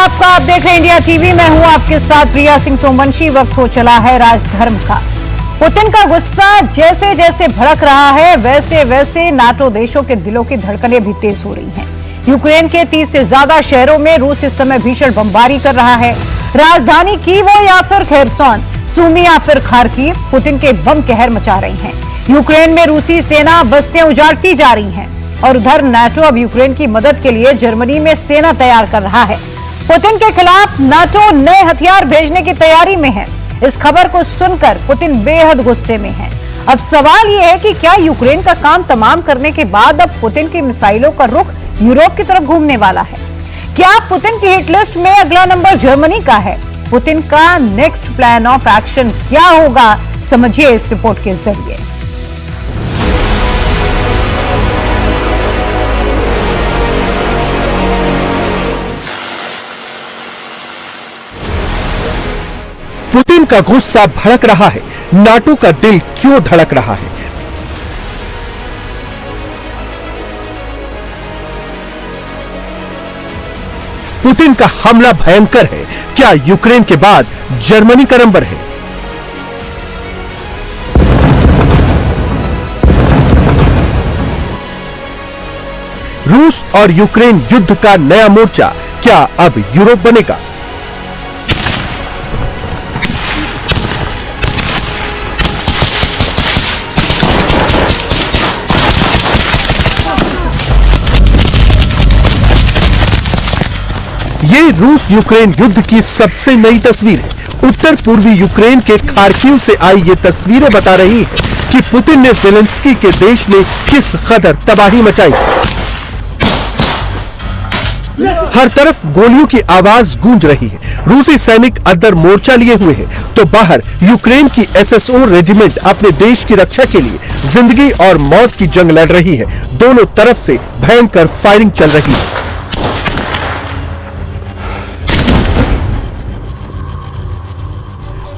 आपका। आप देख रहे हैं इंडिया टीवी। मैं हूं आपके साथ प्रिया सिंह सोमवंशी। वक्त हो चला है राजधर्म का। पुतिन का गुस्सा जैसे जैसे भड़क रहा है, वैसे वैसे नाटो देशों के दिलों की धड़कनें भी तेज हो रही हैं। यूक्रेन के 30 से ज्यादा शहरों में रूस इस समय भीषण बमबारी कर रहा है। राजधानी कीव या फिर खेरसोन, सूमी या फिर खार्किव, पुतिन के बम कहर मचा रही हैं। यूक्रेन में रूसी सेना बस्तियां उजाड़ती जा रही हैं और उधर नाटो अब यूक्रेन की मदद के लिए जर्मनी में सेना तैयार कर रहा है। पुतिन के खिलाफ नाटो नए हथियार भेजने की तैयारी में है। इस खबर को सुनकर पुतिन बेहद गुस्से में है। अब सवाल यह है कि क्या यूक्रेन का काम तमाम करने के बाद अब पुतिन की मिसाइलों का रुख यूरोप की तरफ घूमने वाला है? क्या पुतिन की हिट लिस्ट में अगला नंबर जर्मनी का है? पुतिन का नेक्स्ट प्लान ऑफ एक्शन क्या होगा, समझिए इस रिपोर्ट के जरिए। पुतिन का गुस्सा भड़क रहा है, नाटो का दिल क्यों धड़क रहा है? पुतिन का हमला भयंकर है। क्या यूक्रेन के बाद जर्मनी का नंबर है? रूस और यूक्रेन युद्ध का नया मोर्चा क्या अब यूरोप बनेगा? ये रूस यूक्रेन युद्ध की सबसे नई तस्वीर है। उत्तर पूर्वी यूक्रेन के खार्किव से आई ये तस्वीरें बता रही है कि पुतिन ने ज़ेलेंस्की के देश में किस कदर तबाही मचाई। हर तरफ गोलियों की आवाज गूंज रही है। रूसी सैनिक अंदर मोर्चा लिए हुए हैं तो बाहर यूक्रेन की एसएसओ रेजिमेंट अपने देश की रक्षा के लिए जिंदगी और मौत की जंग लड़ रही है। दोनों तरफ से भयंकर फायरिंग चल रही है।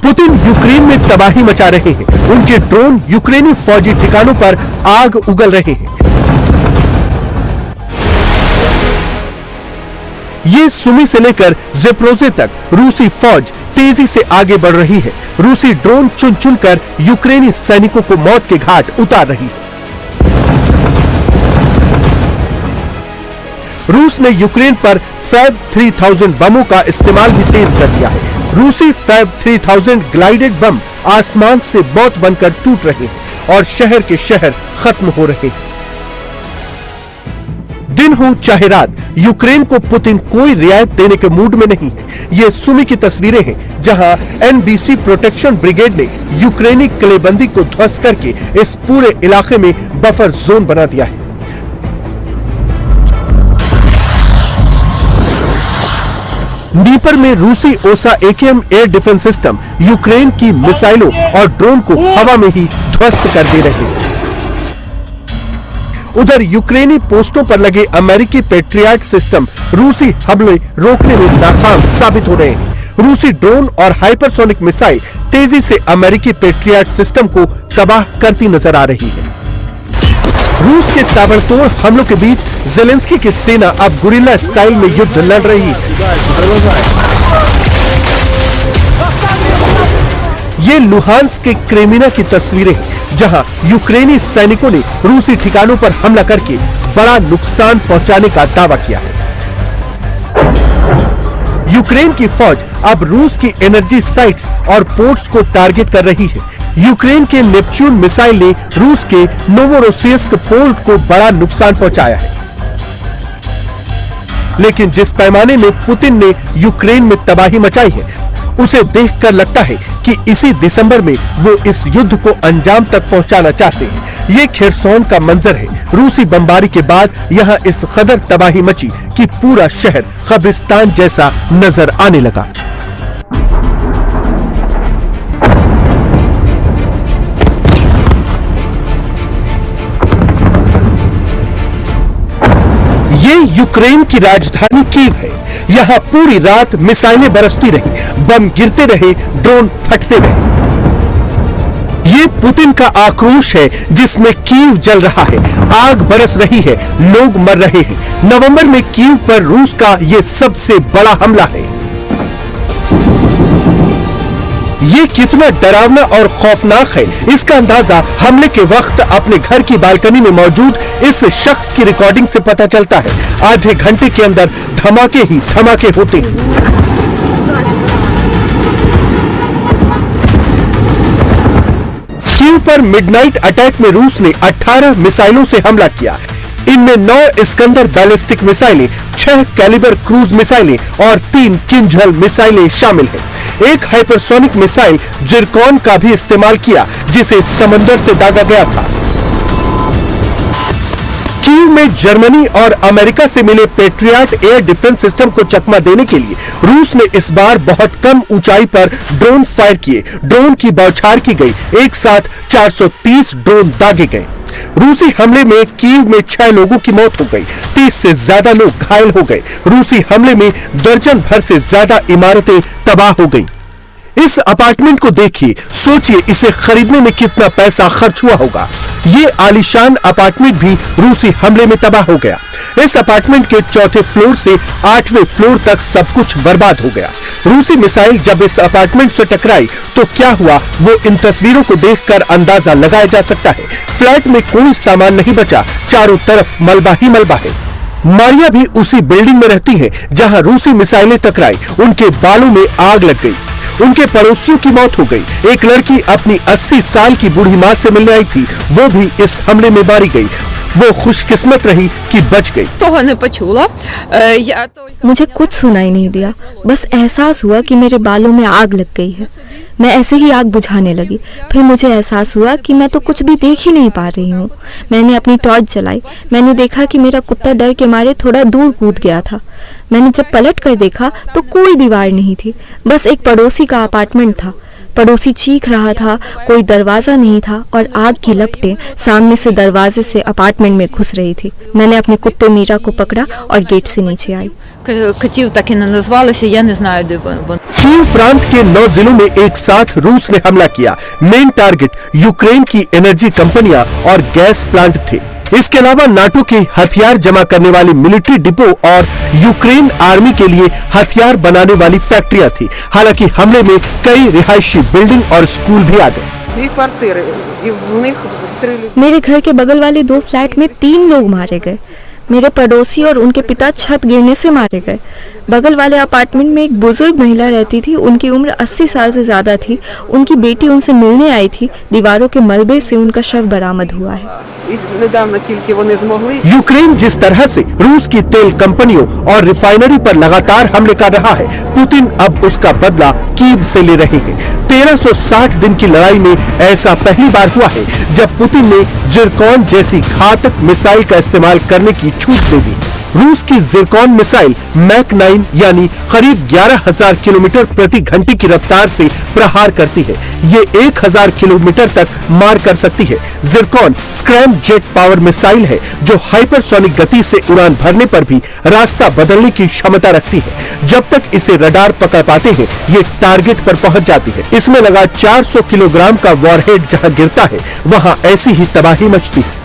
पुतिन यूक्रेन में तबाही मचा रहे हैं। उनके ड्रोन यूक्रेनी फौजी ठिकानों पर आग उगल रहे हैं। ये सुमी से लेकर ज़ेप्रोज़े तक रूसी फौज तेजी से आगे बढ़ रही है। रूसी ड्रोन चुन चुनकर यूक्रेनी सैनिकों को मौत के घाट उतार रही है। रूस ने यूक्रेन पर फैब 3000 बमों का इस्तेमाल भी तेज कर दिया है। रूसी फैब 3000 ग्लाइडेड बम आसमान से मौत बनकर टूट रहे हैं और शहर के शहर खत्म हो रहे हैं। दिन हो चाहे रात, यूक्रेन को पुतिन कोई रियायत देने के मूड में नहीं है। ये सुमी की तस्वीरें हैं जहां एनबीसी प्रोटेक्शन ब्रिगेड ने यूक्रेनी किलेबंदी को ध्वस्त करके इस पूरे इलाके में बफर जोन बना दिया है। नीपर में रूसी ओसा AKM air defence system Ukraine की मिसाइलों और ड्रोन को हवा में ही ध्वस्त कर दे रहे हैं। उधर यूक्रेनी पोस्टों पर लगे अमेरिकी पेट्रियट सिस्टम रूसी हमले रोकने में नाकाम साबित हो रहे हैं। रूसी ड्रोन और हाइपरसोनिक मिसाइल तेजी से अमेरिकी पेट्रियट सिस्टम को तबाह करती नजर आ रही है। रूस के ताबड़तोड़ हमलों के बीच ज़ेलेंस्की की सेना अब गुरिल्ला स्टाइल में युद्ध लड़ रही है। ये लुहांस्क के क्रेमिना की तस्वीरें हैं जहां यूक्रेनी सैनिकों ने रूसी ठिकानों पर हमला करके बड़ा नुकसान पहुंचाने का दावा किया है। यूक्रेन की फौज अब रूस की एनर्जी साइट्स और पोर्ट्स को टारगेट कर रही है। यूक्रेन के नेपच्यून मिसाइल ने रूस के नोवोरोसिस्क पोर्ट को बड़ा नुकसान पहुंचाया है। लेकिन जिस पैमाने में पुतिन ने यूक्रेन में तबाही मचाई है, उसे देखकर लगता है कि इसी दिसंबर में वो इस युद्ध को अंजाम तक पहुंचाना चाहते हैं। ये खेरसोन का मंजर है। रूसी बमबारी के बाद यहाँ इस कदर तबाही मची कि पूरा शहर कब्रिस्तान जैसा नजर आने लगा। ये यूक्रेन की राजधानी कीव है। यहाँ पूरी रात मिसाइलें बरसती रही, बम गिरते रहे, ड्रोन फटते रहे। ये पुतिन का आक्रोश है जिसमें कीव जल रहा है, आग बरस रही है, लोग मर रहे हैं। नवंबर में कीव पर रूस का ये सबसे बड़ा हमला है। ये कितना डरावना और खौफनाक है, इसका अंदाजा हमले के वक्त अपने घर की बालकनी में मौजूद इस शख्स की रिकॉर्डिंग से पता चलता है। आधे घंटे के अंदर धमाके ही धमाके होते हैं। कीव पर मिडनाइट अटैक में रूस ने 18 मिसाइलों से हमला किया। इनमें 9 इस्कंदर बैलिस्टिक मिसाइलें, 6 कैलिबर क्रूज मिसाइलें और 3 किंजल मिसाइलें शामिल हैं। एक हाइपरसोनिक मिसाइल जिरकॉन का भी इस्तेमाल किया, जिसे समंदर से दागा गया था। कीव में जर्मनी और अमेरिका से मिले पेट्रियट एयर डिफेंस सिस्टम को चकमा देने के लिए रूस ने इस बार बहुत कम ऊंचाई पर ड्रोन फायर किए। ड्रोन की बौछार की गई। एक साथ 430 ड्रोन दागे गए। रूसी हमले में कीव में 6 लोगों की मौत हो गई, 30 से ज्यादा लोग घायल हो गए। रूसी हमले में दर्जन भर से ज्यादा इमारतें तबाह हो गई। इस अपार्टमेंट को देखिए, सोचिए इसे खरीदने में कितना पैसा खर्च हुआ होगा। ये आलीशान अपार्टमेंट भी रूसी हमले में तबाह हो गया। इस अपार्टमेंट के 4थे फ्लोर से 8वें फ्लोर तक सब कुछ बर्बाद हो गया। रूसी मिसाइल जब इस अपार्टमेंट से टकराई तो क्या हुआ, वो इन तस्वीरों को देखकर अंदाजा लगाया जा सकता है। फ्लैट में कोई सामान नहीं बचा, चारों तरफ मलबा ही मलबा है। मारिया भी उसी बिल्डिंग में रहती है जहां रूसी मिसाइलें टकराई। उनके बालों में आग लग गई। उनके पड़ोसियों की मौत हो गई। एक लड़की अपनी 80 साल की बूढ़ी मां से मिलने आई थी, वो भी इस हमले में मारी गई। वो खुशकिस्मत रही कि बच गई। मुझे कुछ सुनाई नहीं दिया, बस एहसास हुआ कि मेरे बालों में आग लग गई है। मैं ऐसे ही आग बुझाने लगी। फिर मुझे एहसास हुआ कि मैं तो कुछ भी देख ही नहीं पा रही हूँ। मैंने अपनी टॉर्च जलाई। मैंने देखा कि मेरा कुत्ता डर के मारे थोड़ा दूर कूद गया था। मैंने जब पलट कर देखा तो कोई दीवार नहीं थी, बस एक पड़ोसी का अपार्टमेंट था। पड़ोसी चीख रहा था, कोई दरवाजा नहीं था और आग की लपटें सामने से दरवाजे से अपार्टमेंट में घुस रही थी। मैंने अपने कुत्ते मीरा को पकड़ा और गेट से नीचे आई। Котів так і не назвалися, я не знаю, де вони. कीव प्रांत के 9 जिलों में एक साथ रूस ने हमला किया। मेन टारगेट यूक्रेन की एनर्जी कंपनियां और गैस प्लांट थे। इसके अलावा नाटो के हथियार जमा करने वाली मिलिट्री डिपो और यूक्रेन आर्मी के लिए हथियार बनाने वाली फैक्ट्रियां थी। हालांकि हमले में कई रिहायशी बिल्डिंग और स्कूल भी आ गए। 2 квартири, і в них 3 люди. मेरे घर के बगल वाले 2 फ्लैट में 3 लोग मारे गए। मेरे पड़ोसी और उनके पिता छत गिरने से मारे गए। बगल वाले अपार्टमेंट में एक बुजुर्ग महिला रहती थी। उनकी उम्र 80 साल से ज्यादा थी। उनकी बेटी उनसे मिलने आई थी। दीवारों के मलबे से उनका शव बरामद हुआ है। І недавно тільки вони змогли. यूक्रेन जिस तरह से रूस की तेल कंपनियों और रिफाइनरी पर लगातार हमले कर रहा है, पुतिन अब उसका बदला कीव से ले रहे हैं। 1360 दिन की लड़ाई में ऐसा पहली बार हुआ है जब पुतिन ने जिरकॉन जैसी घातक मिसाइल का इस्तेमाल करने की छूट दे दी। रूस की जिरकॉन मिसाइल मैक 9 यानी करीब 11,000 किलोमीटर प्रति घंटे की रफ्तार से प्रहार करती है। ये 1,000 किलोमीटर तक मार कर सकती है। Zircon scrum jet power missile है जो हाइपरसोनिक गति से उड़ान भरने पर भी रास्ता बदलने की क्षमता रखती है। जब तक इसे रडार पकड़ पाते हैं, ये टारगेट पर पहुंच जाती है। इसमें लगा 400 किलोग्राम का वॉरहेड जहां गिरता है, वहां ऐसी ही तबाही मचती है।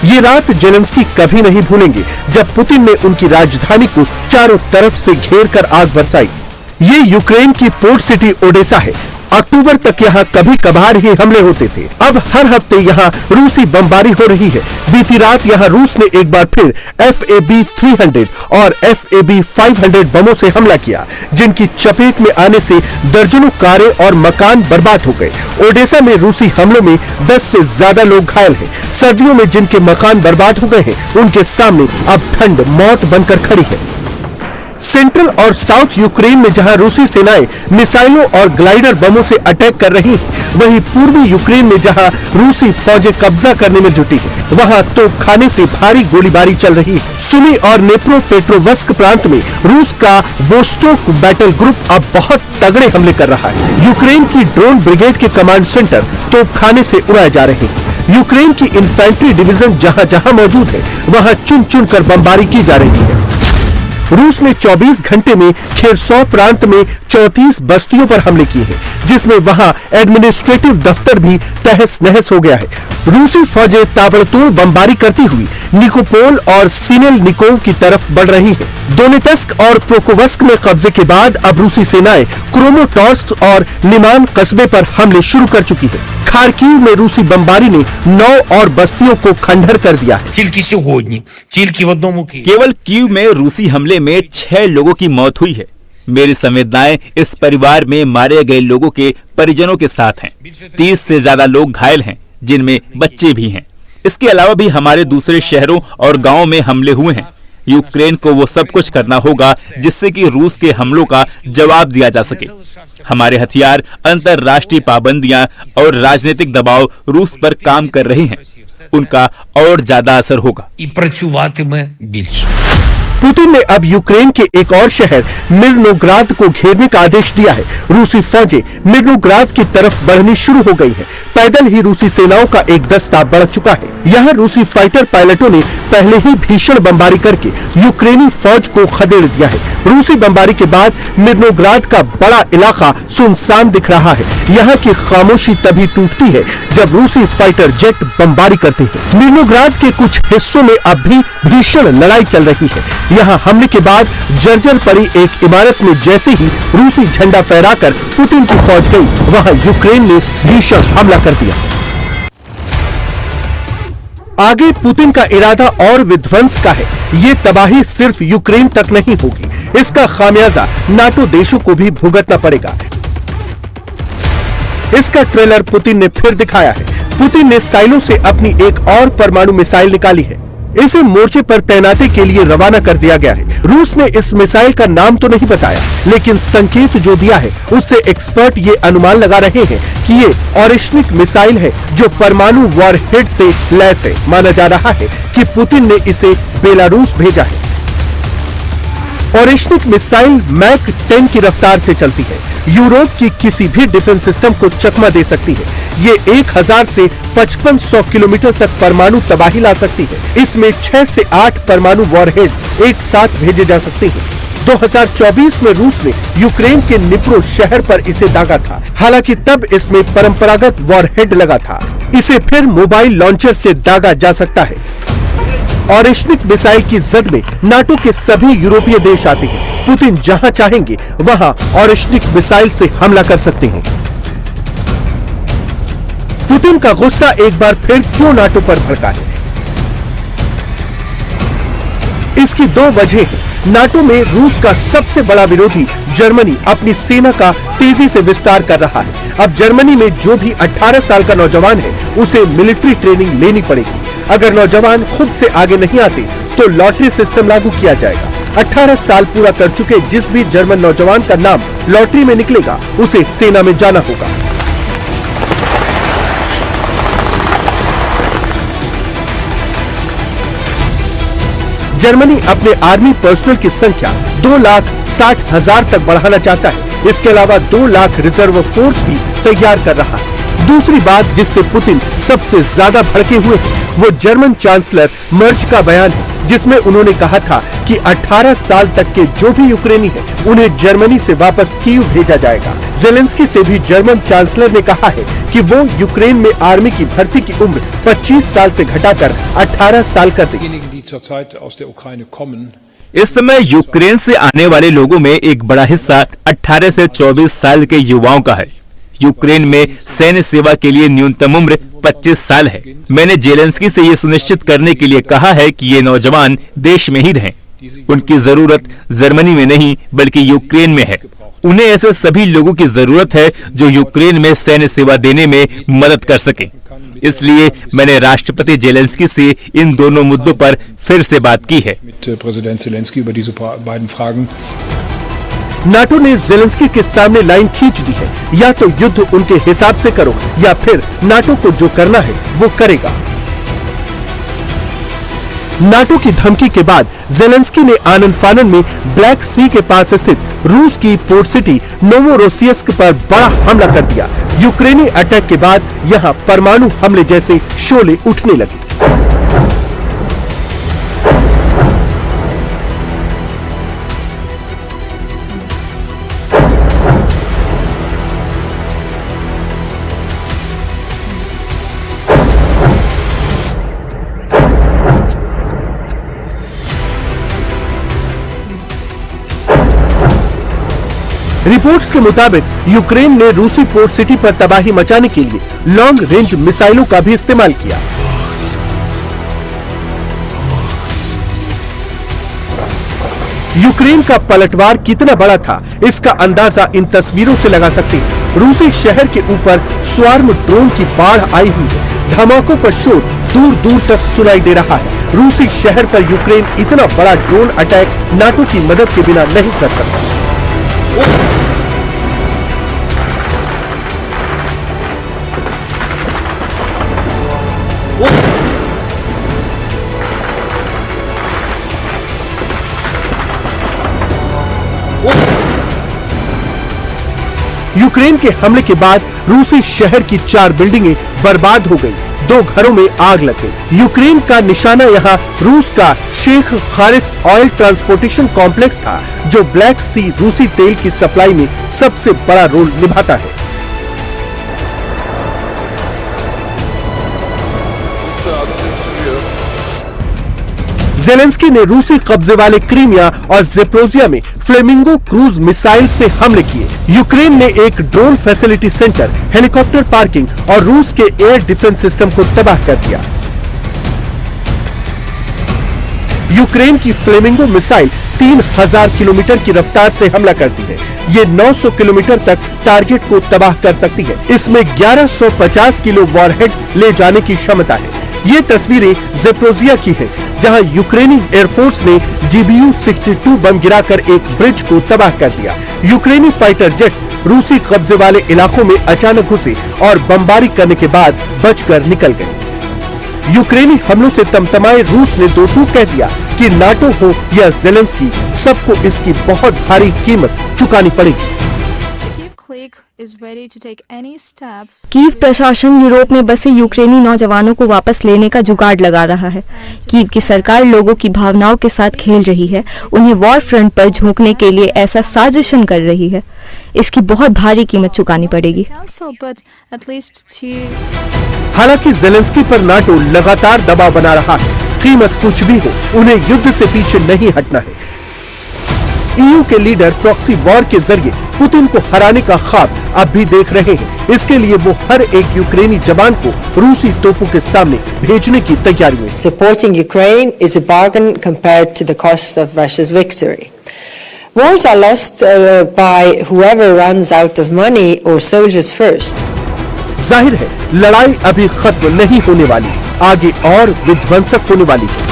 ये रात जेलेंस्की कभी नहीं भूलेंगे जब पुतिन ने उनकी राजधानी को चारों तरफ से घेर कर आग बरसाई। ये यूक्रेन की पोर्ट सिटी ओडेसा है। अक्टूबर तक यहाँ कभी कभार ही हमले होते थे। अब हर हफ्ते यहाँ रूसी बमबारी हो रही है। बीती रात यहाँ रूस ने एक बार फिर FAB-300 और FAB-500 बमों से हमला किया, जिनकी चपेट में आने से दर्जनों कारें और मकान बर्बाद हो गए। ओडेसा में रूसी हमलों में 10 से ज्यादा लोग घायल हैं। सर्दियों में जिनके मकान बर्बाद हो गए हैं, उनके सामने अब ठंड मौत बनकर खड़ी है। सेंट्रल और साउथ यूक्रेन में जहां रूसी सेनाएं मिसाइलों और ग्लाइडर बमों से अटैक कर रही हैं, वहीं पूर्वी यूक्रेन में जहां रूसी फौजें कब्जा करने में जुटी हैं, वहां तोपखाने से भारी गोलीबारी चल रही है। सुमी और नेप्रोपेट्रोवस्क प्रांत में रूस का वोस्टोक बैटल ग्रुप अब बहुत तगड़े हमले कर रहा है। यूक्रेन की ड्रोन ब्रिगेड के कमांड सेंटर तोपखाने से उड़ाए जा रहे हैं। यूक्रेन की इन्फेंट्री डिवीजन जहां जहां मौजूद है, वहां चुन चुन कर बमबारी की जा रही है। रूस ने 24 घंटे में खेरसॉ प्रांत में 34 बस्तियों पर हमले किए हैं, जिसमें वहां एडमिनिस्ट्रेटिव दफ्तर भी तहस नहस हो गया है। रूसी फौजें ताबड़तोड़ बमबारी करती हुई निकोपोल और सिनेलनिकोव की तरफ बढ़ रही हैं। दोनेत्स्क और पोक्रोव्स्क में कब्जे के बाद अब रूसी सेनाएं क्रोमोटॉर्स्क और लिमान कस्बे पर हमले शुरू कर चुकी है। खार्किव में रूसी बमबारी ने 9 और बस्तियों को खंडहर कर दिया है। केवल कीव में रूसी हमले में 6 लोगों की मौत हुई है। मेरी संवेदनाएं इस परिवार में मारे गए लोगों के परिजनों के साथ हैं। 30 से ज्यादा लोग घायल हैं, जिनमें बच्चे भी हैं। इसके अलावा भी हमारे दूसरे शहरों और गांवों में हमले हुए हैं। यूक्रेन को वो सब कुछ करना होगा जिससे कि रूस के हमलों का जवाब दिया जा सके। हमारे हथियार, अंतर्राष्ट्रीय पाबंदियां और राजनीतिक दबाव रूस पर काम कर रहे हैं। उनका और ज्यादा असर होगा। पुतिन ने अब यूक्रेन के एक और शहर मिर्नोग्राद को घेरने का आदेश दिया है। रूसी फौजें मिर्नोग्राद की तरफ बढ़नी शुरू हो गई हैं। पैदल ही रूसी सेनाओं का एक दस्ता बढ़ चुका है। यहाँ रूसी फाइटर पायलटों ने पहले ही भीषण बमबारी करके यूक्रेनी फौज को खदेड़ दिया है। रूसी बमबारी के बाद मिर्नोग्राद का बड़ा इलाका सुनसान दिख रहा है। यहाँ की खामोशी तभी टूटती है जब रूसी फाइटर जेट बमबारी करते हैं। मिर्नोग्राद के कुछ हिस्सों में अब भी भीषण लड़ाई चल रही है। यहाँ हमले के बाद जर्जर पड़ी एक इमारत में जैसे ही रूसी झंडा फहराकर पुतिन की फौज गई, वहां यूक्रेन ने भीषण हमला कर दिया। आगे पुतिन का इरादा और विध्वंस का है। ये तबाही सिर्फ यूक्रेन तक नहीं होगी, इसका खामियाजा नाटो देशों को भी भुगतना पड़ेगा। इसका ट्रेलर पुतिन ने फिर दिखाया है। पुतिन ने साइलो से अपनी एक और परमाणु मिसाइल निकाली है। इसे मोर्चे पर तैनाती के लिए रवाना कर दिया गया है। रूस ने इस मिसाइल का नाम तो नहीं बताया, लेकिन संकेत जो दिया है उससे एक्सपर्ट ये अनुमान लगा रहे हैं कि ये ऑरिश्निक मिसाइल है जो परमाणु वॉरहेड से लैस है। माना जा रहा है कि पुतिन ने इसे बेलारूस भेजा है। ऑरिश्निक मिसाइल मैक 10 की रफ्तार से चलती है। यूरोप की किसी भी डिफेंस सिस्टम को चकमा दे सकती है। ये 1000 से 5500 किलोमीटर तक परमाणु तबाही ला सकती है। इसमें 6 से 8 परमाणु वॉरहेड एक साथ भेजे जा सकते हैं। 2024 में रूस ने यूक्रेन के निप्रो शहर पर इसे दागा था। हालांकि तब इसमें परंपरागत वॉरहेड लगा था। इसे फिर मोबाइल लॉन्चर से दागा जा सकता है। ऑरिश्निक मिसाइल की जद में नाटो के सभी यूरोपीय देश आते हैं। पुतिन जहां चाहेंगे वहां ऑरिश्निक मिसाइल से हमला कर सकते हैं। पुतिन का गुस्सा एक बार फिर क्यों नाटो पर भड़का है? इसकी 2 वजह है। नाटो में रूस का सबसे बड़ा विरोधी जर्मनी अपनी सेना का तेजी से विस्तार कर रहा है। अब जर्मनी में जो भी 18 साल का नौजवान है उसे मिलिट्री ट्रेनिंग लेनी पड़ेगी। अगर नौजवान खुद से आगे नहीं आते तो लॉटरी सिस्टम लागू किया जाएगा। 18 साल पूरा कर चुके जिस भी जर्मन नौजवान का नाम लॉटरी में निकलेगा उसे सेना में जाना होगा। जर्मनी अपने आर्मी पर्सनल की संख्या 2,60,000 तक बढ़ाना चाहता है। इसके अलावा 2 लाख रिजर्व फोर्स भी तैयार कर रहा है। दूसरी बात जिससे पुतिन सबसे ज्यादा भड़के हुए हैं वो जर्मन चांसलर मर्ज का बयान है, जिसमें उन्होंने कहा था कि 18 साल तक के जो भी यूक्रेनी हैं, उन्हें जर्मनी से वापस कीव भेजा जाएगा। जेलेंस्की से भी जर्मन चांसलर ने कहा है कि वो यूक्रेन में आर्मी की भर्ती की उम्र 25 साल से घटाकर 18 साल कर देगी। इस समय यूक्रेन से आने वाले लोगों में एक बड़ा हिस्सा 18 से 24 साल के युवाओं का है। यूक्रेन में सैन्य सेवा के लिए न्यूनतम उम्र 25 साल है। मैंने जेलेंस्की से ये सुनिश्चित करने के लिए कहा है कि ये नौजवान देश में ही रहें। उनकी जरूरत जर्मनी में नहीं बल्कि यूक्रेन में है। उन्हें ऐसे सभी लोगों की जरूरत है जो यूक्रेन में सैन्य सेवा देने में मदद कर सकें। इसलिए मैंने राष्ट्रपति जेलेंस्की से इन दोनों मुद्दों पर फिर से बात की है। नाटो ने जेलेंस्की के सामने लाइन खींच दी है, या तो युद्ध उनके हिसाब से करो या फिर नाटो को जो करना है वो करेगा। नाटो की धमकी के बाद जेलेंस्की ने आनन फानन में ब्लैक सी के पास स्थित रूस की पोर्ट सिटी नोवोरोसिस्क पर बड़ा हमला कर दिया। यूक्रेनी अटैक के बाद यहां परमाणु हमले जैसे शोले उठने लगे। रिपोर्ट्स के मुताबिक यूक्रेन ने रूसी पोर्ट सिटी पर तबाही मचाने के लिए लॉन्ग रेंज मिसाइलों का भी इस्तेमाल किया। यूक्रेन का पलटवार कितना बड़ा था, इसका अंदाजा इन तस्वीरों से लगा सकते हैं। रूसी शहर के ऊपर स्वार्म ड्रोन की बाढ़ आई हुई है। धमाकों का शोर दूर दूर तक सुनाई दे रहा है। रूसी शहर पर यूक्रेन इतना बड़ा ड्रोन अटैक नाटो की मदद के बिना नहीं कर सकता। यूक्रेन के हमले के बाद रूसी शहर की 4 बिल्डिंगें बर्बाद हो गई, 2 घरों में आग लग गई। यूक्रेन का निशाना यहां रूस का शेख खारिस ऑयल ट्रांसपोर्टेशन कॉम्प्लेक्स था, जो ब्लैक सी रूसी तेल की सप्लाई में सबसे बड़ा रोल निभाता है। जेलेंस्की ने रूसी कब्जे वाले क्रीमिया और ज़ेपोरिज़िया में फ्लेमिंगो क्रूज मिसाइल से हमले किए। यूक्रेन ने एक drone facility centre, helicopter parking और रूस के एयर डिफेंस सिस्टम को तबाह कर दिया। यूक्रेन की फ्लेमिंगो मिसाइल 3000 किलोमीटर की रफ्तार से हमला करती है। ये 900 किलोमीटर तक टारगेट को तबाह कर सकती है। इसमें 1150 किलो वॉरहेड ले जाने की क्षमता है। ये तस्वीरें ज़ेपोरिज़िया की हैं, जहां यूक्रेनी एयरफोर्स ने GBU-62 बम गिराकर एक ब्रिज को तबाह कर दिया। यूक्रेनी फाइटर जेट्स रूसी कब्जे वाले इलाकों में अचानक घुसे और बमबारी करने के बाद बचकर निकल गए। यूक्रेनी हमलों से तमतमाए रूस ने दो टूक कह दिया कि नाटो हो या ज़ेलेंस्की, सबको इसकी बहुत भारी कीमत चुकानी पड़ेगी। कीव प्रशासन यूरोप में बसे यूक्रेनी नौजवानों को वापस लेने का जुगाड़ लगा रहा है। कीव की सरकार लोगों की भावनाओं के साथ खेल रही है, उन्हें वॉर फ्रंट पर झोंकने के लिए ऐसा साजिशन कर रही है। इसकी बहुत भारी कीमत चुकानी पड़ेगी। हालांकि ज़ेलेंस्की पर नाटो लगातार दबाव बना रहा है। कीमत कुछ भी हो, उन्हें युद्ध से पीछे नहीं हटना है। EU के लीडर प्रॉक्सी वॉर के जरिए पुतिन को हराने का ख्वाब अब भी देख रहे हैं। इसके लिए वो हर एक यूक्रेनी जवान को रूसी तोपों के सामने भेजने की तैयारी में। Supporting Ukraine is a bargain compared to the cost of Russia's victory. Wars are lost by whoever runs out of money or soldiers first. जाहिर है लड़ाई अभी खत्म नहीं होने वाली, आगे और विध्वंसक होने वाली है।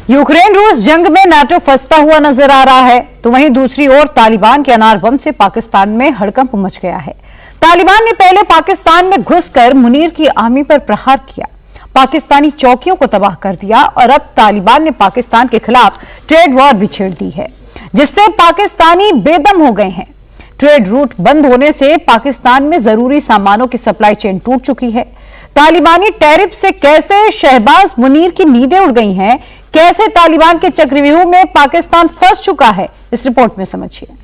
यूक्रेन रूस जंग में नाटो फंसता हुआ नजर आ रहा है, तो वहीं दूसरी ओर तालिबान के अनार बम से पाकिस्तान में हड़कंप मच गया है। तालिबान ने पहले पाकिस्तान में घुसकर मुनीर की आर्मी पर प्रहार किया, पाकिस्तानी चौकियों को तबाह कर दिया और अब तालिबान ने पाकिस्तान के खिलाफ ट्रेड वॉर भी छेड़ दी है, जिससे पाकिस्तानी बेदम हो गए हैं। ट्रेड रूट बंद होने से पाकिस्तान में जरूरी सामानों की सप्लाई चेन टूट चुकी है। तालिबानी टैरिफ से कैसे शहबाज मुनीर की नींदें उड़ गई हैं, कैसे तालिबान के चक्रव्यूह में पाकिस्तान फंस चुका है, इस रिपोर्ट में समझिए।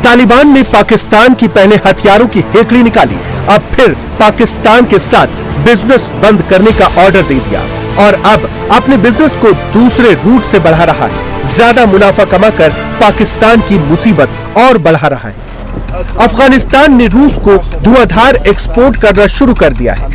तालिबान ने पाकिस्तान की पहले हथियारों की हेकड़ी निकाली, अब फिर पाकिस्तान के साथ बिजनेस बंद करने का ऑर्डर दे दिया और अब अपने बिजनेस को दूसरे रूट से बढ़ा रहा है। ज्यादा मुनाफा कमाकर पाकिस्तान की मुसीबत और बढ़ा रहा है। अफगानिस्तान ने रूस को धुआंधार एक्सपोर्ट करना शुरू कर दिया है।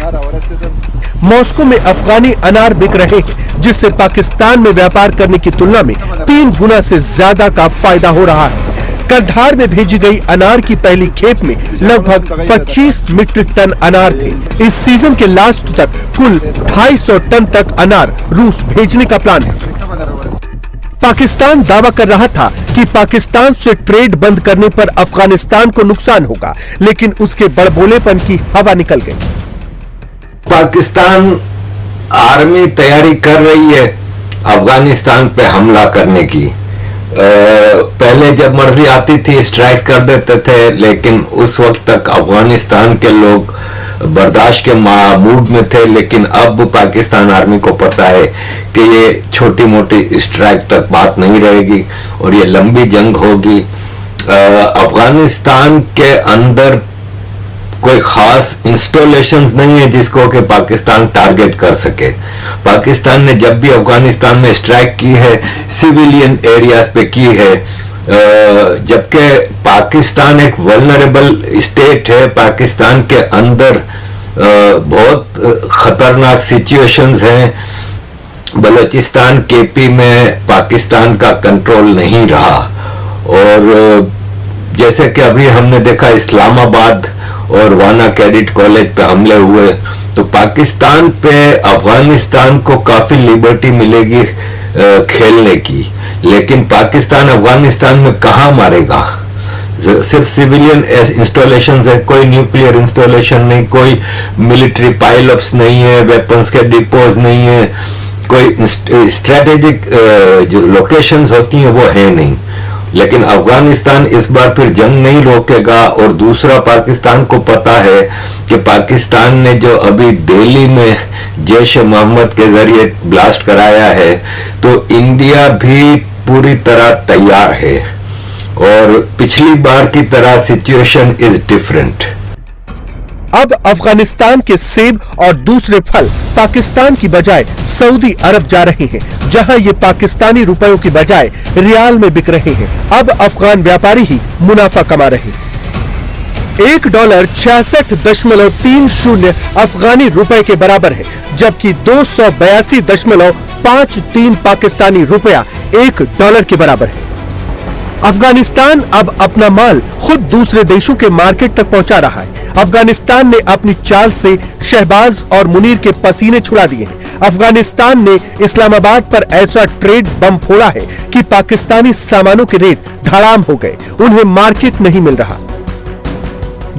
मॉस्को में अफगानी अनार बिक रहे हैं, जिससे पाकिस्तान में व्यापार करने की तुलना में 3 गुना से ज्यादा का फायदा हो रहा है। कंधार में भेजी गई अनार की पहली खेप में लगभग 25 मीट्रिक टन अनार थे। इस सीजन के लास्ट तक कुल 250 टन तक अनार रूस भेजने का प्लान है। पाकिस्तान दावा कर रहा था कि पाकिस्तान से ट्रेड बंद करने पर अफगानिस्तान को नुकसान होगा, लेकिन उसके बड़बोलेपन की हवा निकल गई। पाकिस्तान आर्मी तैयारी कर रही है अफगानिस्तान पे हमला करने की। पहले जब मर्जी आती थी स्ट्राइक कर देते थे, लेकिन उस वक्त तक अफगानिस्तान के लोग बर्दाश्त के मूड में थे, लेकिन अब पाकिस्तान आर्मी को पता है कि ये छोटी मोटी स्ट्राइक तक बात नहीं रहेगी और ये लंबी जंग होगी। अफगानिस्तान के अंदर कोई खास इंस्टॉलेशंस नहीं है जिसको कि पाकिस्तान टारगेट कर सके। पाकिस्तान ने जब भी अफगानिस्तान में स्ट्राइक की है सिविलियन एरियाज पे की है, जबकि पाकिस्तान एक वल्नरेबल स्टेट है। पाकिस्तान के अंदर बहुत खतरनाक सिचुएशंस हैं। बलूचिस्तान केपी में पाकिस्तान का कंट्रोल नहीं रहा और जैसे कि अभी हमने देखा इस्लामाबाद और वाना कैडेट कॉलेज पे हमले हुए, तो पाकिस्तान पे अफगानिस्तान को काफी लिबर्टी मिलेगी खेलने की, लेकिन पाकिस्तान अफगानिस्तान में कहाँ मारेगा? सिर्फ सिविलियन इंस्टॉलेशन है, कोई न्यूक्लियर इंस्टॉलेशन नहीं, कोई मिलिट्री पाइलअप्स नहीं है, वेपन्स के डिपोज नहीं है, कोई स्ट्रेटेजिक जो लोकेशंस होती हैं वो है नहीं। लेकिन अफगानिस्तान इस बार फिर जंग नहीं रोकेगा। और दूसरा, पाकिस्तान को पता है कि पाकिस्तान ने जो अभी दिल्ली में जैश मोहम्मद के जरिए ब्लास्ट कराया है, तो इंडिया भी पूरी तरह तैयार है और पिछली बार की तरह सिचुएशन इज डिफरेंट। अब अफगानिस्तान के सेब और दूसरे फल पाकिस्तान की बजाय सऊदी अरब जा रहे हैं, जहां ये पाकिस्तानी रुपयों की बजाय रियाल में बिक रहे हैं। अब अफगान व्यापारी ही मुनाफा कमा रहे हैं। $1 66.30 अफगानी रुपए के बराबर है, जबकि 282.53 पाकिस्तानी रुपया $1 के बराबर है। अफगानिस्तान अब अपना माल खुद दूसरे देशों के मार्केट तक पहुंचा रहा है। अफगानिस्तान ने अपनी चाल से शहबाज और मुनीर के पसीने छुड़ा दिए हैं। अफगानिस्तान ने इस्लामाबाद पर ऐसा ट्रेड बम फोड़ा है कि पाकिस्तानी सामानों के रेट धड़ाम हो गए, उन्हें मार्केट नहीं मिल रहा।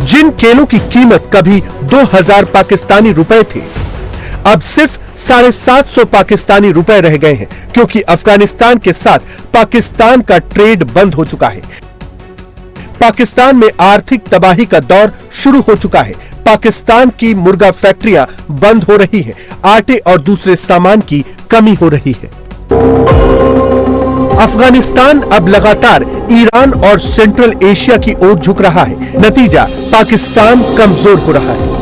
जिन केलों की कीमत कभी 2000 पाकिस्तानी रुपए थे, अब सिर्फ 750 पाकिस्तानी रुपए रह गए हैं, क्योंकि अफगानिस्तान के साथ पाकिस्तान का ट्रेड बंद हो चुका है। पाकिस्तान में आर्थिक तबाही का दौर शुरू हो चुका है। पाकिस्तान की मुर्गा फैक्ट्रियां बंद हो रही हैं, आटे और दूसरे सामान की कमी हो रही है। अफगानिस्तान अब लगातार ईरान और सेंट्रल एशिया की ओर झुक रहा है। नतीजा, पाकिस्तान कमजोर हो रहा है।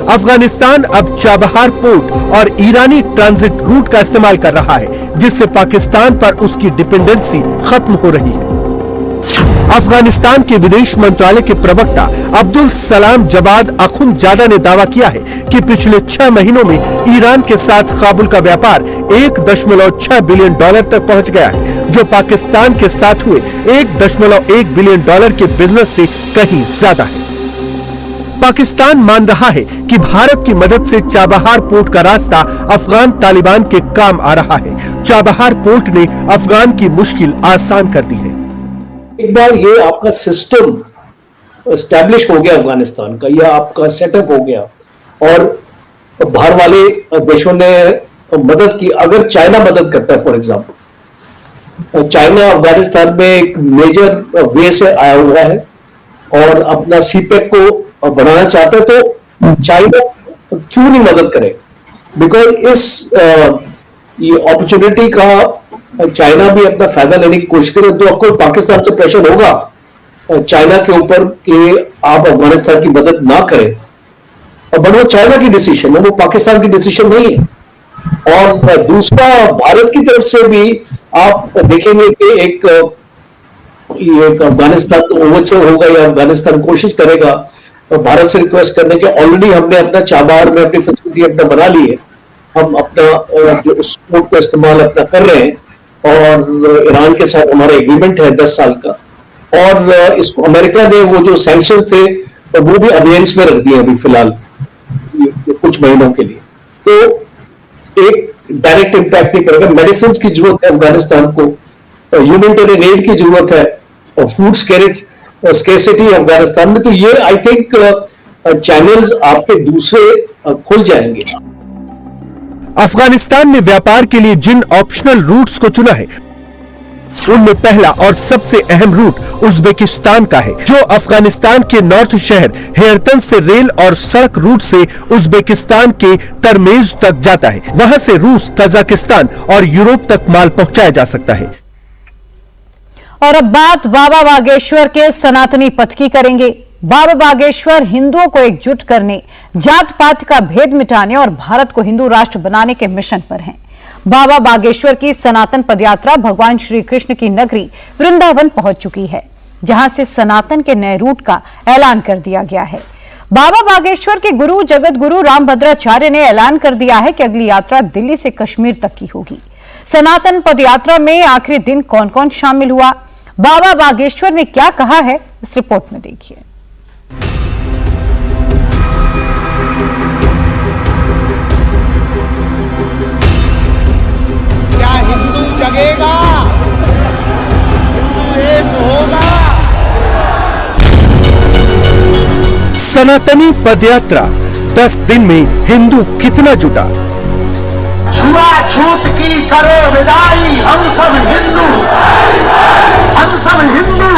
अफगानिस्तान अब चाबहार पोर्ट और ईरानी ट्रांजिट रूट का इस्तेमाल कर रहा है, जिससे पाकिस्तान पर उसकी डिपेंडेंसी खत्म हो रही है। अफगानिस्तान के विदेश मंत्रालय के प्रवक्ता अब्दुल सलाम जवाद अखुंदजादा ने दावा किया है कि पिछले 6 महीनों में ईरान के साथ काबुल का व्यापार $1.6 बिलियन तक पहुंच गया है, जो पाकिस्तान के साथ हुए $1.1 बिलियन के बिजनेस से कहीं ज्यादा है। पाकिस्तान मान रहा है कि भारत की मदद से चाबहार पोर्ट का रास्ता अफगान तालिबान के काम आ रहा है। चाबहार पोर्ट ने अफगान की मुश्किल आसान कर दी है। एक बार ये आपका सिस्टम एस्टैब्लिश हो गया अफगानिस्तान का, यह आपका सेटअप हो गया और बाहर वाले देशों ने मदद की। अगर चाइना मदद करता है, फॉर एग्जांपल, चाइना अफगानिस्तान में एक मेजर वे से आया हुआ है और अपना सीपेक को बढ़ाना चाहता है, तो चाइना क्यों नहीं मदद करे? बिकॉज इस ये अपॉर्चुनिटी का चाइना भी अपना फायदा लेने की कोशिश करे, तो ऑफकोर्स पाकिस्तान से प्रेशर होगा चाइना के ऊपर कि आप अफगानिस्तान की मदद ना करें। बट वो चाइना की डिसीजन है, वो पाकिस्तान की डिसीजन नहीं है। और दूसरा, भारत की तरफ से भी आप देखेंगे कि एक अफगानिस्तान तो ओवरथ्रो होगा या अफगानिस्तान कोशिश करेगा भारत से रिक्वेस्ट करने के। ऑलरेडी हमने अपना चाबहार में अपनी फैसिलिटी अपना बना ली है, हम अपना जो पोर्ट का इस्तेमाल अपना कर रहे हैं और ईरान के साथ हमारा एग्रीमेंट है 10 साल का। और इसको अमेरिका ने वो जो सैंक्शन थे वो भी अभियान में रख दिए अभी फिलहाल कुछ महीनों के लिए, तो एक डायरेक्ट इम्पैक्ट नहीं करेगा। मेडिसिन की जरूरत है अफगानिस्तान को, ह्यूमैनिटेरियन एड की जरूरत है और फूड स्केर्सिटी अफगानिस्तान में, तो ये आई थिंक चैनल्स आपके दूसरे खुल जाएंगे। अफगानिस्तान ने व्यापार के लिए जिन ऑप्शनल रूट्स को चुना है, उनमें पहला और सबसे अहम रूट उज्बेकिस्तान का है, जो अफगानिस्तान के नॉर्थ शहर हेरतन से रेल और सड़क रूट से उज्बेकिस्तान के तरमेज तक जाता है। वहां से रूस, कजाकिस्तान और यूरोप तक माल पहुंचाया जा सकता है। और अब बात बाबा बागेश्वर के सनातनी पथ की करेंगे। बाबा बागेश्वर हिंदुओं को एकजुट करने, जात पात का भेद मिटाने और भारत को हिंदू राष्ट्र बनाने के मिशन पर हैं। बाबा बागेश्वर की सनातन पदयात्रा भगवान श्री कृष्ण की नगरी वृंदावन पहुंच चुकी है, जहां से सनातन के नए रूट का ऐलान कर दिया गया है। बाबा बागेश्वर के गुरु जगत गुरु रामभद्राचार्य ने ऐलान कर दिया है कि अगली यात्रा दिल्ली से कश्मीर तक की होगी। सनातन पदयात्रा में आखिरी दिन कौन कौन शामिल हुआ, बाबा बागेश्वर ने क्या कहा है, इस रिपोर्ट में देखिए। क्या हिंदू जगेगा? हिंदू एक होगा। सनातनी पदयात्रा 10 दिन में हिंदू कितना जुटा? छुआछूत की करो विदाई, हम सब हिंदू, हम सब हिंदू,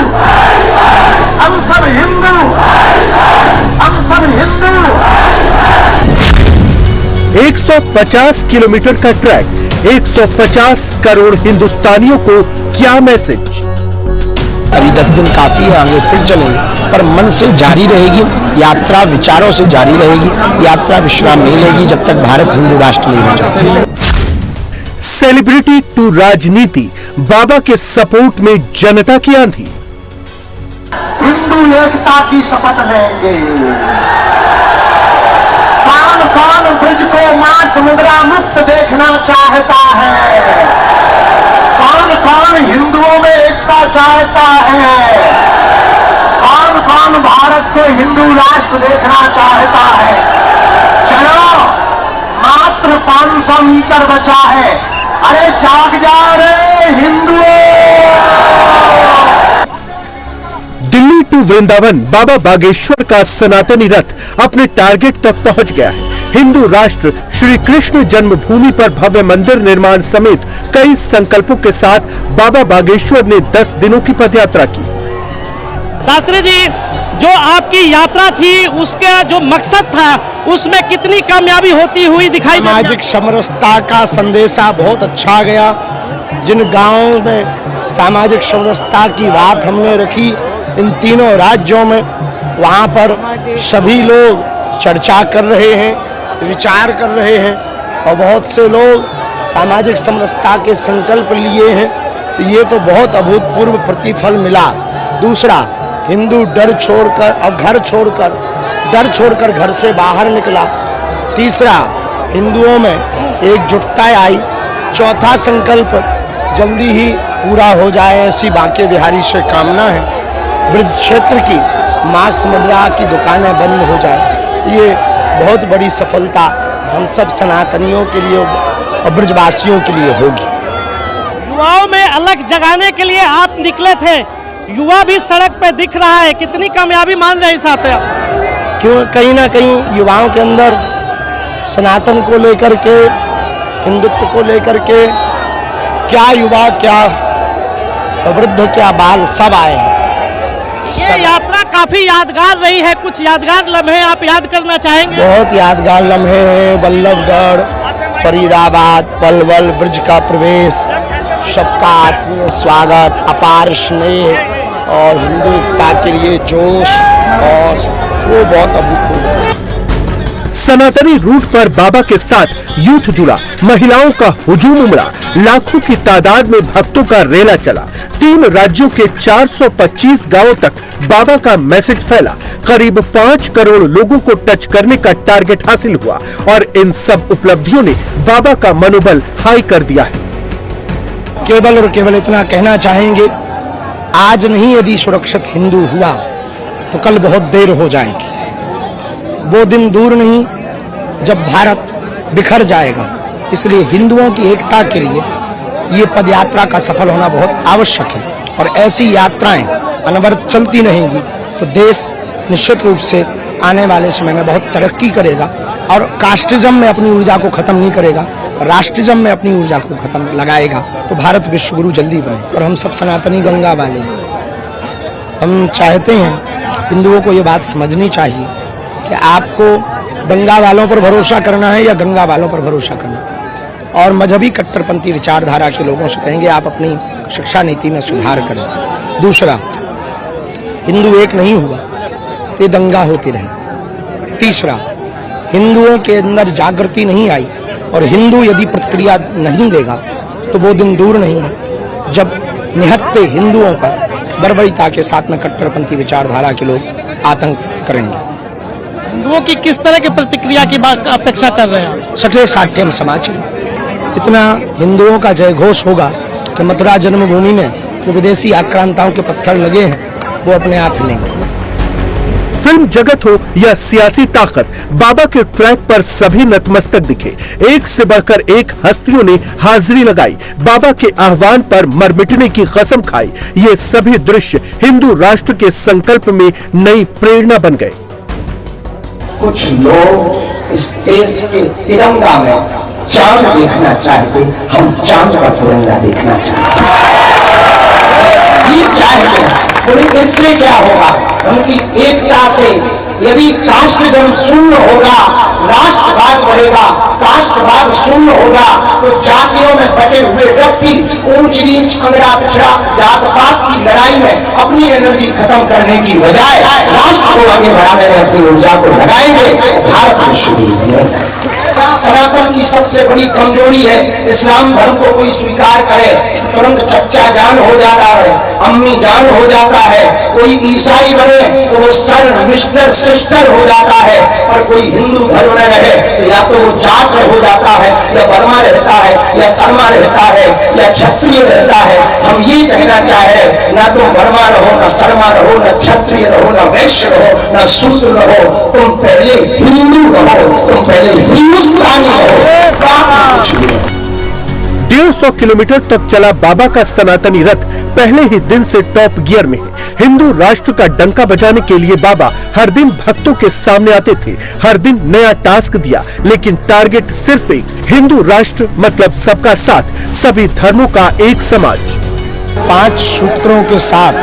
हम सब हिंदू, हम सब हिंदू। 150 किलोमीटर का ट्रैक, 150 करोड़ हिंदुस्तानियों को क्या मैसेज? अभी 10 दिन काफी है, आगे फिर चलेंगे, पर मन से जारी रहेगी यात्रा, विचारों से जारी रहेगी यात्रा, विश्राम नहीं लेगी जब तक भारत हिंदू राष्ट्र नहीं हो जाए। सेलिब्रिटी टू राजनीति, बाबा के सपोर्ट में जनता की आंधी। हिंदू एकता की शपथ लेंगे। कौन कौन ब्रज को मांस मुद्रा मुक्त देखना चाहता है? कौन कौन हिंदुओं में एकता चाहता है? कौन कौन भारत को हिंदू राष्ट्र देखना चाहता है? चलो, मात्र 500 मीटर बचा है। अरे जाग जा रे हिंदुओं। दिल्ली टू वृंदावन, बाबा बागेश्वर का सनातनी रथ अपने टारगेट तक पहुंच गया है। हिंदू राष्ट्र श्री कृष्ण जन्मभूमि पर भव्य मंदिर निर्माण समेत कई संकल्पों के साथ बाबा बागेश्वर ने 10 दिनों की पदयात्रा की। शास्त्री जी, जो आपकी यात्रा थी उसका जो मकसद था उसमें कितनी कामयाबी होती हुई दिखाई? सामाजिक समरसता का संदेशा बहुत अच्छा गया। जिन गांवों में सामाजिक समरसता की बात हमने रखी इन तीनों राज्यों में, वहां पर सभी लोग चर्चा कर रहे हैं, विचार कर रहे हैं और बहुत से लोग सामाजिक समरसता के संकल्प लिए हैं। ये तो बहुत अभूतपूर्व प्रतिफल मिला। दूसरा, हिंदू डर छोड़कर और डर छोड़कर घर से बाहर निकला। तीसरा, हिंदुओं में एकजुटता आई। चौथा संकल्प जल्दी ही पूरा हो जाए ऐसी बांके बिहारी से कामना है। ब्रज क्षेत्र की मांस मुद्रा की दुकानें बंद हो जाए, ये बहुत बड़ी सफलता हम सब सनातनियों के लिए और ब्रजवासियों के लिए होगी। युवाओं में अलग जगाने के लिए आप निकले थे, युवा भी सड़क पे दिख रहा है, कितनी कामयाबी मान रहे हैं इस यात्रा? क्यों, कहीं ना कहीं युवाओं के अंदर सनातन को लेकर के, हिंदुत्व को लेकर के, क्या युवा क्या वृद्ध क्या बाल सब आए हैं। ये यात्रा काफी यादगार रही है, कुछ यादगार लम्हे आप याद करना चाहेंगे? बहुत यादगार लम्हे हैं। बल्लभगढ़, फरीदाबाद, पलवल, ब्रज का प्रवेश, सबका आत्मीय स्वागत, अपार स्नेह और हिंदू एकता के लिए जोश, और वो बहुत अभूतपूर्व। सनातनी रूट पर बाबा के साथ यूथ जुड़ा, महिलाओं का हुजूम उमड़ा, लाखों की तादाद में भक्तों का रेला चला। 3 राज्यों के 425 गांवों तक बाबा का मैसेज फैला। करीब 5 करोड़ लोगों को टच करने का टारगेट हासिल हुआ और इन सब उपलब्धियों ने बाबा का मनोबल हाई कर दिया है। केवल और केवल इतना कहना चाहेंगे, आज नहीं यदि सुरक्षित हिंदू हुआ तो कल बहुत देर हो जाएगी। वो दिन दूर नहीं जब भारत बिखर जाएगा। इसलिए हिंदुओं की एकता के लिए ये पदयात्रा का सफल होना बहुत आवश्यक है और ऐसी यात्राएं अनवरत चलती रहेंगी तो देश निश्चित रूप से आने वाले समय में बहुत तरक्की करेगा और कास्टिज्म में अपनी ऊर्जा को खत्म नहीं करेगा। राष्ट्रिज्म में अपनी ऊर्जा को खत्म लगाएगा तो भारत विश्व गुरु जल्दी बने। और हम सब सनातनी गंगा वाले हैं। हम चाहते हैं, हिंदुओं को ये बात समझनी चाहिए कि आपको गंगा वालों पर भरोसा करना है या गंगा वालों पर भरोसा करना है। और मजहबी कट्टरपंथी विचारधारा के लोगों से कहेंगे आप अपनी शिक्षा नीति में सुधार करें। दूसरा, हिंदू एक नहीं हुआ तो ये दंगा होती रहे। तीसरा, हिंदुओं के अंदर जागृति नहीं आई और हिंदू यदि प्रतिक्रिया नहीं देगा तो वो दिन दूर नहीं है जब निहत्थे हिंदुओं पर बर्बरता के साथ में कट्टरपंथी विचारधारा के लोग आतंक करेंगे। हिंदुओं की किस तरह की प्रतिक्रिया की बात अपेक्षा कर रहे हैं? सठे साठे समाज इतना हिंदुओं का जय घोष होगा कि मथुरा जन्मभूमि में जो विदेशी आक्रांताओं के पत्थर लगे हैं वो अपने आप हिलेंगे। फिल्म जगत हो या सियासी ताकत, बाबा के ट्रैक पर सभी नतमस्तक दिखे। एक से बढ़कर एक हस्तियों ने हाजिरी लगाई, बाबा के आह्वान पर मर मिटने की कसम खाई। ये सभी दृश्य हिंदू राष्ट्र के संकल्प में नई प्रेरणा बन गए। कुछ लोग इस देश के तिरंगा में चांद देखना चाहते, हम चांद का तिरंगा देखना चाहते। इससे क्या होगा? उनकी एकता से यदि कास्टजम शून्य होगा, राष्ट्रवाद बढ़ेगा। कास्टवाद शून्य होगा तो जातियों में बटे हुए व्यक्ति ऊंच नीच, अंगड़ा पिछड़ा, जात पात की लड़ाई में अपनी एनर्जी खत्म करने की बजाय राष्ट्र को आगे बढ़ाने में अपनी ऊर्जा को लगाएंगे। भारत विश्व गुरु बनेगा। सनातन की सबसे बड़ी कमजोरी है, इस्लाम धर्म को कोई स्वीकार करे तुरंत चच्चा जान हो जाता है, अम्मी जान हो जाता है। कोई ईसाई बने तो वो सर, मिस्टर, सिस्टर हो जाता है। और कोई हिंदू धर्म में रहे तो या तो वो जाट हो जाता है, या वर्मा रहता है, या शर्मा रहता है, या क्षत्रिय रहता है। हम ये कहना चाहे, ना तुम वर्मा रहो, ना शर्मा रहो, ना क्षत्रिय रहो, ना वैश्य रहो, ना शूद्र रहो। तुम पहले हिंदू रहो, तुम पहले हिंदुस्तानी रहो। कुछ भी 150 किलोमीटर तक चला बाबा का सनातनी रथ पहले ही दिन से टॉप गियर में है। हिंदू राष्ट्र का डंका बजाने के लिए बाबा हर दिन भक्तों के सामने आते थे, हर दिन नया टास्क दिया, लेकिन टारगेट सिर्फ एक, हिंदू राष्ट्र मतलब सबका साथ, सभी धर्मों का एक समाज। 5 सूत्रों के साथ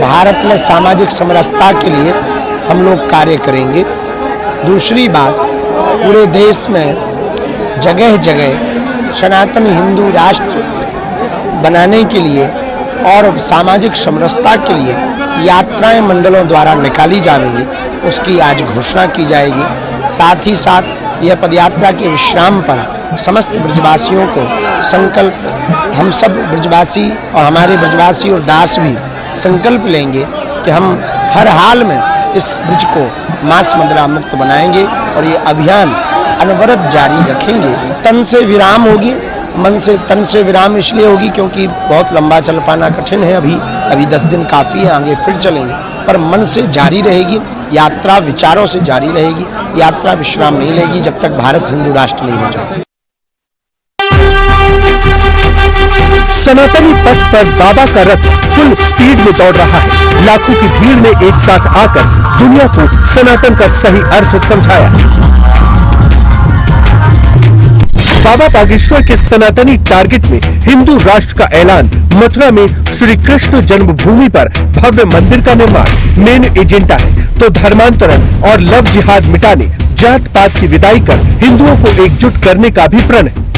भारत में सामाजिक समरसता के लिए हम लोग कार्य करेंगे। दूसरी बात, पूरे देश में जगह जगह सनातन हिंदू राष्ट्र बनाने के लिए और सामाजिक समरसता के लिए यात्राएं मंडलों द्वारा निकाली जाएंगी, उसकी आज घोषणा की जाएगी। साथ ही साथ यह पदयात्रा के विश्राम पर समस्त ब्रजवासियों को संकल्प, हम सब ब्रजवासी और हमारे ब्रजवासी और दास भी संकल्प लेंगे कि हम हर हाल में इस ब्रज को मांस मदिरा मुक्त बनाएंगे और ये अभियान अनवरत जारी रखेंगे। तन से विराम होगी, मन से तन से विराम इसलिए होगी क्योंकि बहुत लंबा चल पाना कठिन है। अभी 10 दिन काफी है, आगे फिर चलेंगे, पर मन से जारी रहेगी यात्रा, विचारों से जारी रहेगी यात्रा, विश्राम नहीं लेगी जब तक भारत हिंदू राष्ट्र नहीं हो जाए। सनातनी पथ पर बाबा का रथ फुल स्पीड में दौड़ रहा है। लाखों की भीड़ ने एक साथ आकर दुनिया को सनातन का सही अर्थ समझाया। बाबा बागेश्वर के सनातनी टारगेट में हिंदू राष्ट्र का ऐलान, मथुरा में श्री कृष्ण जन्मभूमि पर भव्य मंदिर का निर्माण मेन एजेंडा है, तो धर्मांतरण और लव जिहाद मिटाने, जात पात की विदाई कर हिंदुओं को एकजुट करने का भी प्रण है।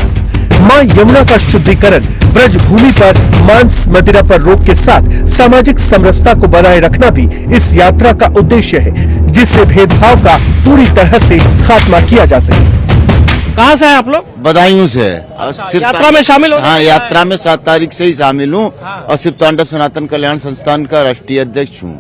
मां यमुना का शुद्धिकरण, ब्रज भूमि पर मांस मदिरा पर रोक के साथ सामाजिक समरसता को बनाए रखना भी इस यात्रा का उद्देश्य है, जिससे भेदभाव का पूरी तरह से खात्मा किया जा सके। कहाँ से हैं आप लोग? बदायूं से। यात्रा में शामिल हो? हाँ, यात्रा में 7 तारीख से ही शामिल हूँ और शिव तांडव सनातन कल्याण संस्थान का राष्ट्रीय अध्यक्ष हूँ।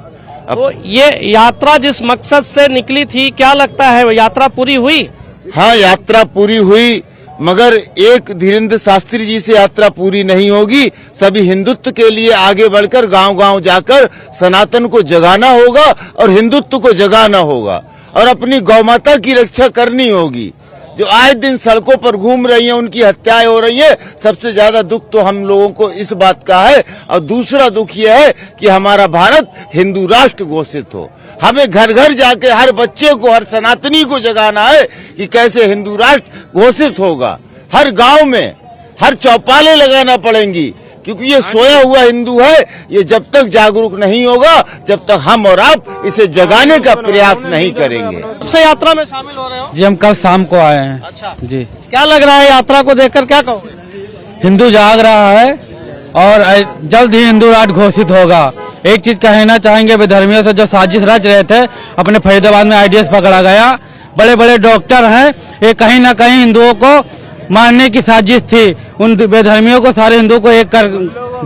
तो ये यात्रा जिस मकसद से निकली थी, क्या लगता है यात्रा पूरी हुई? हाँ, यात्रा पूरी हुई, मगर एक धीरेन्द्र शास्त्री जी से यात्रा पूरी नहीं होगी। सभी हिंदुत्व के लिए आगे बढ़कर गांव-गांव जाकर सनातन को जगाना होगा और हिंदुत्व को जगाना होगा और अपनी गौ माता की रक्षा करनी होगी। जो आए दिन सड़कों पर घूम रही हैं, उनकी हत्याएं हो रही हैं। सबसे ज्यादा दुख तो हम लोगों को इस बात का है और दूसरा दुख यह है कि हमारा भारत हिंदू राष्ट्र घोषित हो। हमें घर घर जाके हर बच्चे को, हर सनातनी को जगाना है कि कैसे हिंदू राष्ट्र घोषित होगा। हर गांव में हर चौपाले लगाना पड़ेंगी, क्योंकि ये सोया हुआ हिंदू है। ये जब तक जागरूक नहीं होगा, जब तक हम और आप इसे जगाने का प्रयास नहीं करेंगे। कब से यात्रा में शामिल हो रहे हो? जी हम कल शाम को आए हैं। अच्छा जी। क्या लग रहा है यात्रा को देखकर, क्या कहोगे? हिंदू जाग रहा है और जल्द ही हिंदू राष्ट्र घोषित होगा। एक चीज कहना चाहेंगे, विधर्मियों से जो साजिश रच रहे थे, अपने फरीदाबाद में आईडीएस पकड़ा गया, बड़े बड़े डॉक्टर हैं, ये कहीं ना कहीं हिंदुओं को मारने की साजिश थी। उन बेधर्मियों को, सारे हिंदुओं को एक कर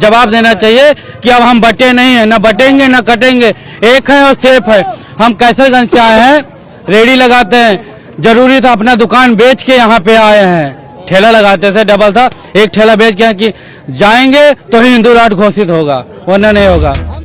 जवाब देना चाहिए कि अब हम बटे नहीं है, न बटेंगे न कटेंगे, एक है और सेफ है। हम कैसरगंज से आए हैं, रेडी लगाते हैं, जरूरी था अपना दुकान बेच के यहाँ पे आए हैं। ठेला लगाते थे, डबल था, एक ठेला बेच के कि जाएंगे तो ही हिंदू राष्ट्र घोषित होगा, वरना नहीं होगा।